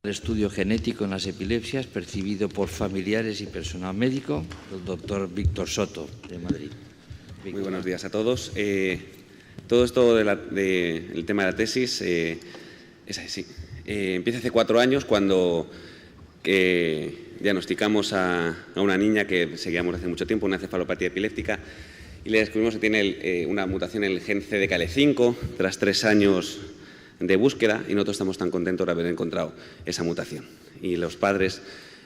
El estudio genético en las epilepsias percibido por familiares y personal médico, el doctor Víctor Soto, de Madrid. Muy buenos días a todos. Todo esto del tema de la tesis es así. Empieza hace 4 años cuando diagnosticamos a una niña que seguíamos hace mucho tiempo, una encefalopatía epiléptica, y le descubrimos que tiene una mutación en el gen CDKL5 tras 3 años de búsqueda, y nosotros estamos tan contentos de haber encontrado esa mutación. Y los padres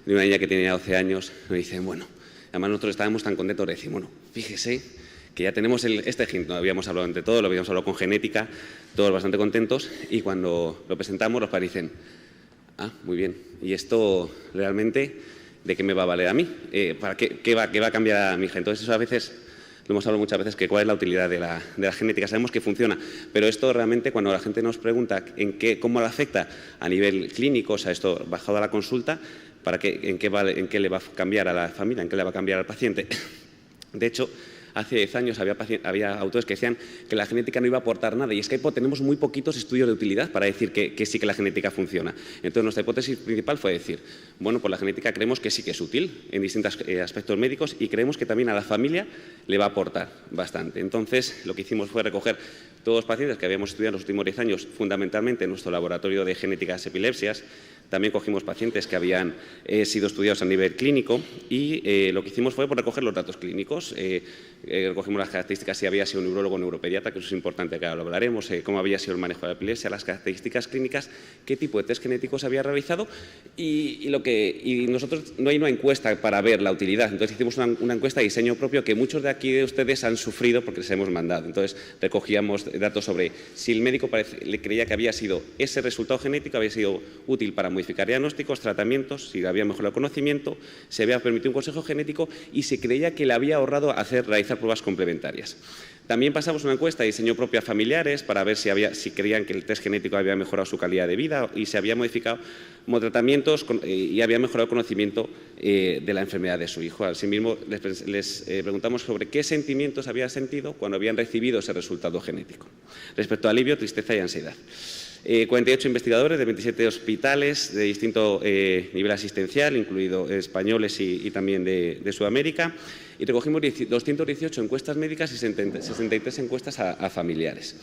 de una niña que tenía 12 años nos dicen, bueno, además nosotros estábamos tan contentos de decir, bueno, fíjese que ya tenemos este gen, no habíamos hablado entre todos, lo habíamos hablado con genética, todos bastante contentos, y cuando lo presentamos los padres dicen, ah, muy bien, ¿y esto realmente de qué me va a valer a mí? ¿Para qué va a cambiar a mi gen? Entonces eso a veces lo hemos hablado muchas veces, que cuál es la utilidad de la genética. Sabemos que funciona, pero esto realmente, cuando la gente nos pregunta cómo le afecta a nivel clínico, o sea, esto bajado a la consulta, en qué le va a cambiar a la familia, en qué le va a cambiar al paciente. De hecho, hace 10 años había autores que decían que la genética no iba a aportar nada, y es que tenemos muy poquitos estudios de utilidad para decir que sí que la genética funciona. Entonces, nuestra hipótesis principal fue decir, bueno, pues la genética creemos que sí que es útil en distintos aspectos médicos, y creemos que también a la familia le va a aportar bastante. Entonces, lo que hicimos fue recoger todos los pacientes que habíamos estudiado en los últimos 10 años, fundamentalmente en nuestro laboratorio de genéticas epilepsias. También cogimos pacientes que habían sido estudiados a nivel clínico, y lo que hicimos fue recoger los datos clínicos. Recogimos las características, si había sido un neurólogo o neuropediatra, que eso es importante, que ahora lo hablaremos, cómo había sido el manejo de la epilepsia, las características clínicas, qué tipo de test genéticos había realizado, y nosotros no hay una encuesta para ver la utilidad. Entonces hicimos una encuesta de diseño propio que muchos de aquí de ustedes han sufrido porque les hemos mandado. Entonces recogíamos datos sobre si el médico le creía que había sido ese resultado genético, había sido útil para modificar diagnósticos, tratamientos, si había mejorado el conocimiento, se había permitido un consejo genético y se creía que le había ahorrado realizar pruebas complementarias. También pasamos una encuesta de diseño propio a familiares para ver si creían que el test genético había mejorado su calidad de vida y se había modificado como tratamientos y había mejorado el conocimiento de la enfermedad de su hijo. Asimismo, les preguntamos sobre qué sentimientos había sentido cuando habían recibido ese resultado genético, respecto a alivio, tristeza y ansiedad. 48 investigadores de 27 hospitales de distinto nivel asistencial, incluidos españoles y también de Sudamérica, y recogimos 218 encuestas médicas y 63 encuestas a familiares.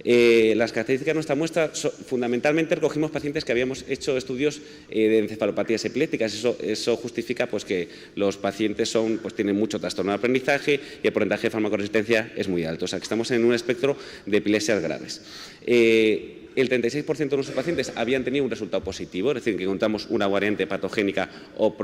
Las características de nuestra muestra, fundamentalmente recogimos pacientes que habíamos hecho estudios de encefalopatías epilépticas. Eso justifica pues, que los pacientes tienen mucho trastorno de aprendizaje y el porcentaje de farmacoresistencia es muy alto. O sea, que estamos en un espectro de epilepsias graves. El 36% de nuestros pacientes habían tenido un resultado positivo, es decir, que encontramos una variante patogénica o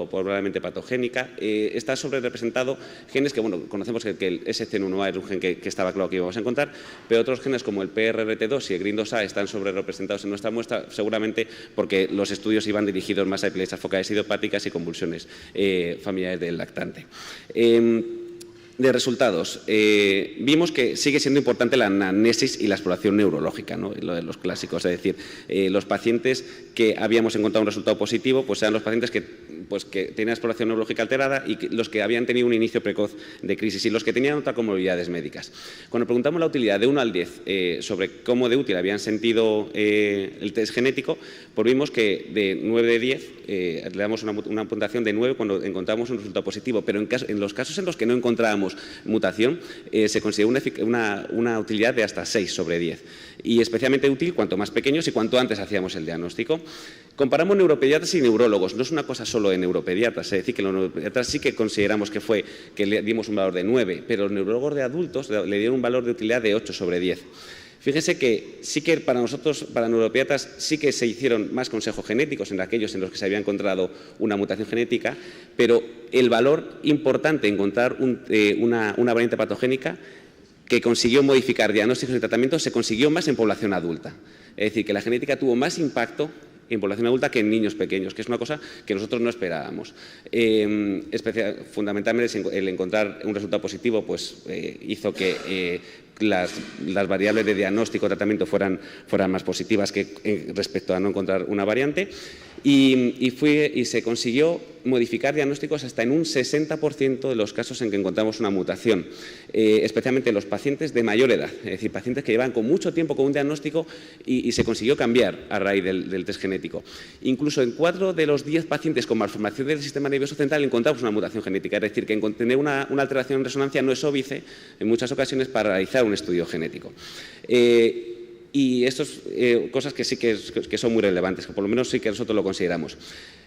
probablemente patogénica. Está sobrerepresentado genes que, bueno, conocemos que el SCN1A es un gen que estaba claro que íbamos a encontrar, pero otros genes como el PRRT2 y el GRIN2A están sobrerepresentados en nuestra muestra, seguramente porque los estudios iban dirigidos más a epilepsias focales idiopáticas y convulsiones familiares del lactante. De resultados, vimos que sigue siendo importante la anamnesis y la exploración neurológica, ¿no? Lo de los clásicos, es decir, los pacientes que habíamos encontrado un resultado positivo, pues eran los pacientes que tenían exploración neurológica alterada y los que habían tenido un inicio precoz de crisis y los que tenían otras comorbilidades médicas. Cuando preguntamos la utilidad de 1 al 10 sobre cómo de útil habían sentido el test genético, pues vimos que de 9 de 10 le damos una puntuación de 9 cuando encontramos un resultado positivo, pero en los casos en los que no encontrábamos mutación, se considera una utilidad de hasta 6 sobre 10. Y especialmente útil cuanto más pequeños y cuanto antes hacíamos el diagnóstico. Comparamos neuropediatras y neurólogos. No es una cosa solo en neuropediatras, es decir, que los neuropediatras sí que consideramos que le dimos un valor de 9, pero los neurólogos de adultos le dieron un valor de utilidad de 8 sobre 10. Fíjese que sí que para nosotros, para neuropediatras, sí que se hicieron más consejos genéticos en aquellos en los que se había encontrado una mutación genética, pero el valor importante de encontrar una variante patogénica que consiguió modificar diagnósticos y tratamientos se consiguió más en población adulta. Es decir, que la genética tuvo más impacto en población adulta que en niños pequeños, que es una cosa que nosotros no esperábamos. Fundamentalmente el encontrar un resultado positivo pues, hizo que las variables de diagnóstico o tratamiento fueran más positivas que respecto a no encontrar una variante. y se consiguió modificar diagnósticos hasta en un 60% de los casos en que encontramos una mutación, especialmente en los pacientes de mayor edad, es decir, pacientes que llevan con mucho tiempo con un diagnóstico y se consiguió cambiar a raíz del test genético. Incluso en 4 de los 10 pacientes con malformación del sistema nervioso central encontramos una mutación genética, es decir, que tener una alteración en resonancia no es óbice en muchas ocasiones para realizar un estudio genético. Y estas cosas que sí que son muy relevantes, que por lo menos sí que nosotros lo consideramos.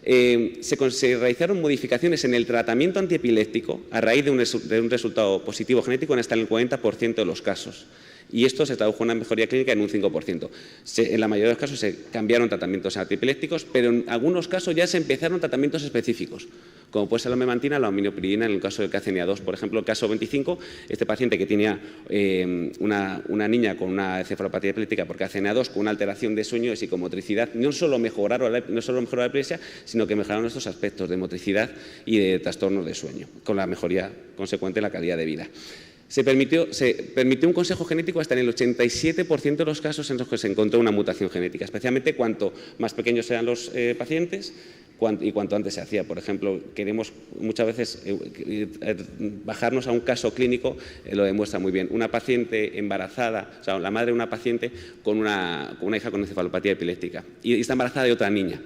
Se realizaron modificaciones en el tratamiento antiepiléptico a raíz de un resultado positivo genético en hasta el 40% de los casos. Y esto se tradujo en una mejoría clínica en un 5%. En la mayoría de los casos se cambiaron tratamientos antiepilépticos, pero en algunos casos ya se empezaron tratamientos específicos, como puede ser la memantina, la ominopiridina, en el caso del CACNA2. Por ejemplo, el caso 25, este paciente que tenía una niña con una encefalopatía epiléptica por CACNA2 con una alteración de sueño y psicomotricidad, no solo mejoró la epilepsia, sino que mejoraron estos aspectos de motricidad y de trastornos de sueño, con la mejoría consecuente en la calidad de vida. Se permitió un consejo genético hasta en el 87% de los casos en los que se encontró una mutación genética, especialmente cuanto más pequeños eran los pacientes y cuanto antes se hacía. Por ejemplo, queremos muchas veces bajarnos a un caso clínico, lo demuestra muy bien. Una paciente embarazada, o sea, la madre de una paciente con una hija con encefalopatía epiléptica y está embarazada de otra niña.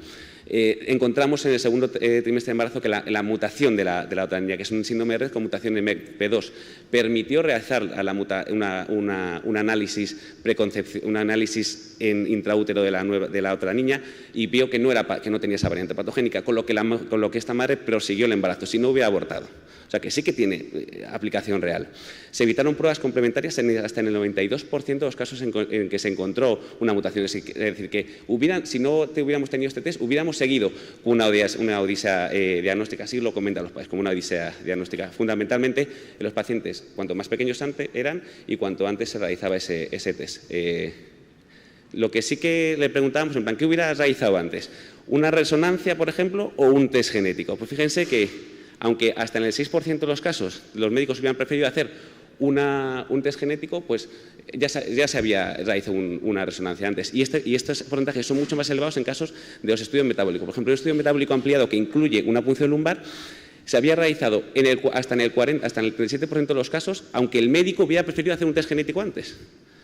Encontramos en el segundo trimestre de embarazo que la mutación de la otra niña, que es un síndrome de Rett con mutación en MECP2, permitió realizar un análisis en intraútero de la otra niña y vio que no tenía esa variante patogénica, con lo que esta madre prosiguió el embarazo, si no hubiera abortado. O sea, que sí que tiene aplicación real. Se evitaron pruebas complementarias hasta en el 92% de los casos en que se encontró una mutación. Es decir, que si no hubiéramos tenido este test, hubiéramos seguido con una odisea diagnóstica. Así lo comentan los padres, como una odisea diagnóstica. Fundamentalmente, en los pacientes, cuanto más pequeños eran y cuanto antes se realizaba ese test. Lo que sí que le preguntábamos, en plan, ¿qué hubiera realizado antes? ¿Una resonancia, por ejemplo, o un test genético? Pues fíjense que aunque hasta en el 6% de los casos los médicos hubieran preferido hacer un test genético, pues ya se había realizado una resonancia antes. Y estos porcentajes son mucho más elevados en casos de los estudios metabólicos. Por ejemplo, el estudio metabólico ampliado que incluye una punción lumbar se había realizado hasta en el 37% de los casos, aunque el médico hubiera preferido hacer un test genético antes.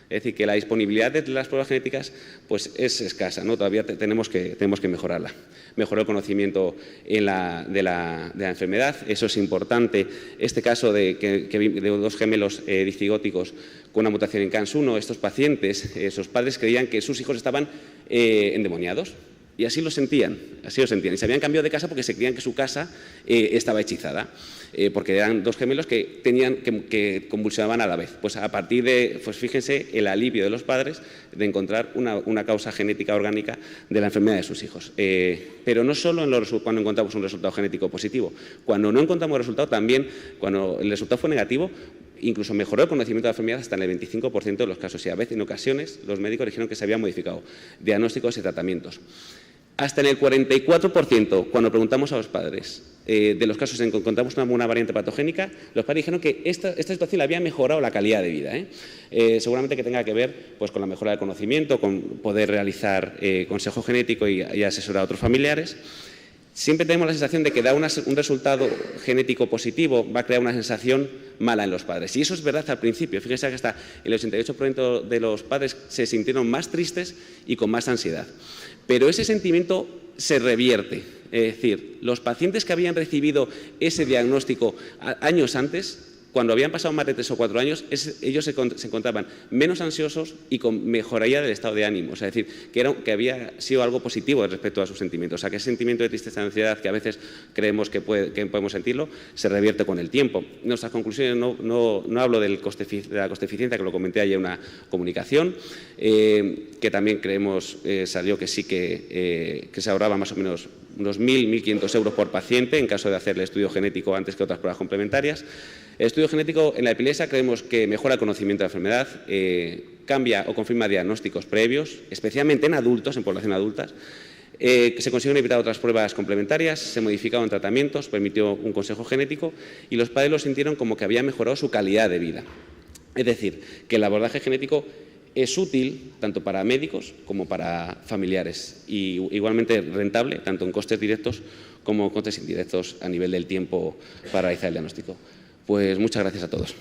Es decir, que la disponibilidad de las pruebas genéticas pues, es escasa, ¿no? Todavía tenemos que mejorarla. Mejorar el conocimiento de la enfermedad, eso es importante. Este caso de 2 gemelos dicigóticos con una mutación en CANS1, estos pacientes, sus padres creían que sus hijos estaban endemoniados. Y así lo sentían. Y se habían cambiado de casa porque se creían que su casa estaba hechizada, porque eran 2 gemelos que convulsionaban a la vez. Pues a partir de, pues fíjense, el alivio de los padres de encontrar una causa genética orgánica de la enfermedad de sus hijos. Pero no solo cuando encontramos un resultado genético positivo. Cuando no encontramos resultado, también, cuando el resultado fue negativo, incluso mejoró el conocimiento de la enfermedad hasta en el 25% de los casos. Y a veces, en ocasiones, los médicos dijeron que se habían modificado diagnósticos y tratamientos. Hasta en el 44%, cuando preguntamos a los padres de los casos en que encontramos una variante patogénica, los padres dijeron que esta situación le había mejorado la calidad de vida. Seguramente que tenga que ver pues, con la mejora del conocimiento, con poder realizar consejo genético y asesorar a otros familiares. Siempre tenemos la sensación de que dar un resultado genético positivo va a crear una sensación mala en los padres. Y eso es verdad al principio. Fíjense que hasta el 88% de los padres se sintieron más tristes y con más ansiedad. Pero ese sentimiento se revierte. Es decir, los pacientes que habían recibido ese diagnóstico años antes, cuando habían pasado más de 3 o 4 años, ellos se encontraban menos ansiosos y con mejoría del estado de ánimo. O sea, es decir, que había sido algo positivo respecto a sus sentimientos. O sea, que ese sentimiento de tristeza y ansiedad que a veces creemos que podemos sentirlo, se revierte con el tiempo. Nuestras conclusiones, no hablo de la coste-eficiencia, que lo comenté ayer en una comunicación, que también creemos salió que sí que se ahorraba más o menos unos 1.000–1.500 euros por paciente en caso de hacer el estudio genético antes que otras pruebas complementarias. El estudio genético en la epilepsia creemos que mejora el conocimiento de la enfermedad, cambia o confirma diagnósticos previos, especialmente en adultos, en población adultas, que se consiguieron evitar otras pruebas complementarias, se modificaron tratamientos, permitió un consejo genético y los padres lo sintieron como que había mejorado su calidad de vida. Es decir, que el abordaje genético es útil tanto para médicos como para familiares y igualmente rentable tanto en costes directos como en costes indirectos a nivel del tiempo para realizar el diagnóstico. Pues muchas gracias a todos.